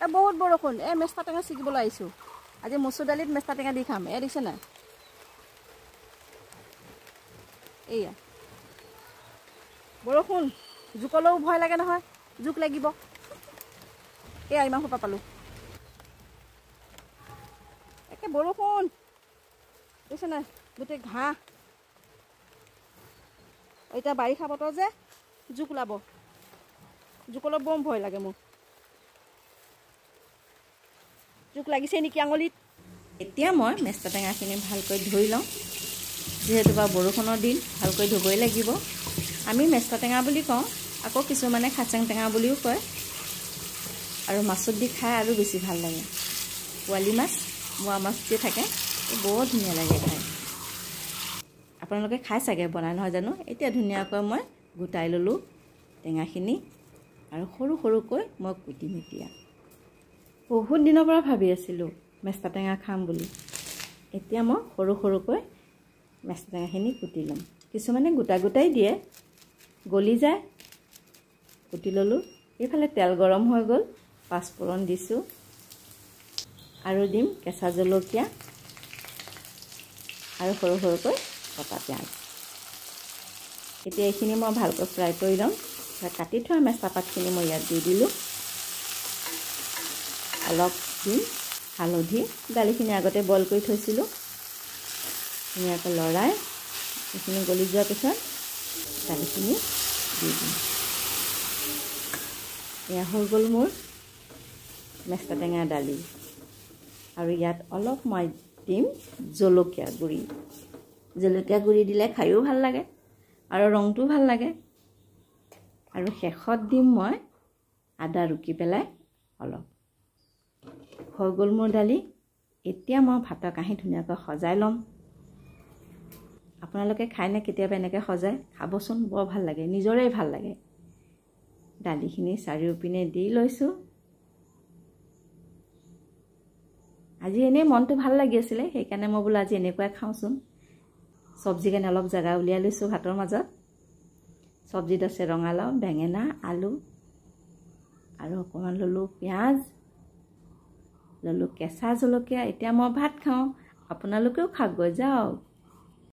বহুত বৰষুণ মেষ্টা টেঙা ছিগিবলৈ আহিছোঁ আজি মচুৰ দালিত মেষ্টা টেঙা দি খাম দেখিছে নাই এয়া বৰষুণ জোকলৈও ভয় লাগে নহয় জোক লাগিব এয়া ইমান সোপা পালোঁ একে বৰষুণ দেখিছে নাই গোটেই ঘাঁহ এতিয়া বাৰিষা বতৰ যে জোক ওলাব জোকলৈ বম ভয় লাগে মোৰ জোক লাগিছে নেকি আঙুলিত এতিয়া মই মেষ্টা টেঙাখিনি ভালকৈ ধুই লওঁ যিহেতু বা বৰষুণৰ দিন ভালকৈ ধুবই লাগিব আমি মেষ্টা টেঙা বুলি কওঁ আকৌ কিছুমানে খাচেং টেঙা বুলিও কয় আৰু মাছত দি খাই আৰু বেছি ভাল লাগে পোৱালি মাছ মোৱা মাছ যে থাকে বহুত ধুনীয়া লাগে খাই আপোনালোকে খাই চাগে বনাই নহয় জানো এতিয়া ধুনীয়াকৈ মই গোটাই ল'লোঁ টেঙাখিনি আৰু সৰু সৰুকৈ মই কুটিম এতিয়া বহুত দিনৰ পৰা ভাবি আছিলোঁ মেষ্টা টেঙা খাম বুলি এতিয়া মই সৰু সৰুকৈ মেষ্টা টেঙাখিনি কুটি ল'ম কিছুমানে গোটা গোটাই দিয়ে গলি যায় কুটি ল'লোঁ এইফালে তেল গৰম হৈ গ'ল পাঁচফোৰণ দিছোঁ আৰু দিম কেঁচা জলকীয়া আৰু সৰু সৰুকৈ কটা পিঁয়াজ এতিয়া এইখিনি মই ভালকৈ ফ্ৰাই কৰি ল'ম কাটি থোৱা মেষ্টা পাতখিনি মই ইয়াত দি দিলোঁ অলপ দিম হালধি দালিখিনি আগতে বইল কৰি থৈছিলোঁ ধুনীয়াকৈ লৰাই এইখিনি গলি যোৱাৰ পিছত দালিখিনি দি দিম এয়া হৈ গ'ল মোৰ মেষ্টা টেঙা দালি আৰু ইয়াত অলপ মই দিম জলকীয়া গুড়ি দিলে খায়ো ভাল লাগে আৰু ৰংটো ভাল লাগে আৰু শেষত দিম মই আদা ৰুকি পেলাই অলপ হৈ গ'ল মোৰ দালি এতিয়া মই ভাতৰ কাঁহী ধুনীয়াকৈ সজাই ল'ম আপোনালোকে খায়নে কেতিয়াবা এনেকৈ সজাই খাবচোন বৰ ভাল লাগে নিজৰে ভাল লাগে দালিখিনি চাৰিওপিনে দি লৈছোঁ আজি এনেই মনটো ভাল লাগি আছিলে সেইকাৰণে মই বোলো আজি এনেকুৱাই খাওঁচোন চব্জি কাৰণে অলপ জেগা উলিয়াই লৈছোঁ ভাতৰ মাজত চব্জিত আছে ৰঙালাও বেঙেনা আলু আৰু অকণমান ল'লোঁ পিঁয়াজ ল'লোঁ কেঁচা জলকীয়া এতিয়া মই ভাত খাওঁ আপোনালোকেও খাওক গৈ যাওক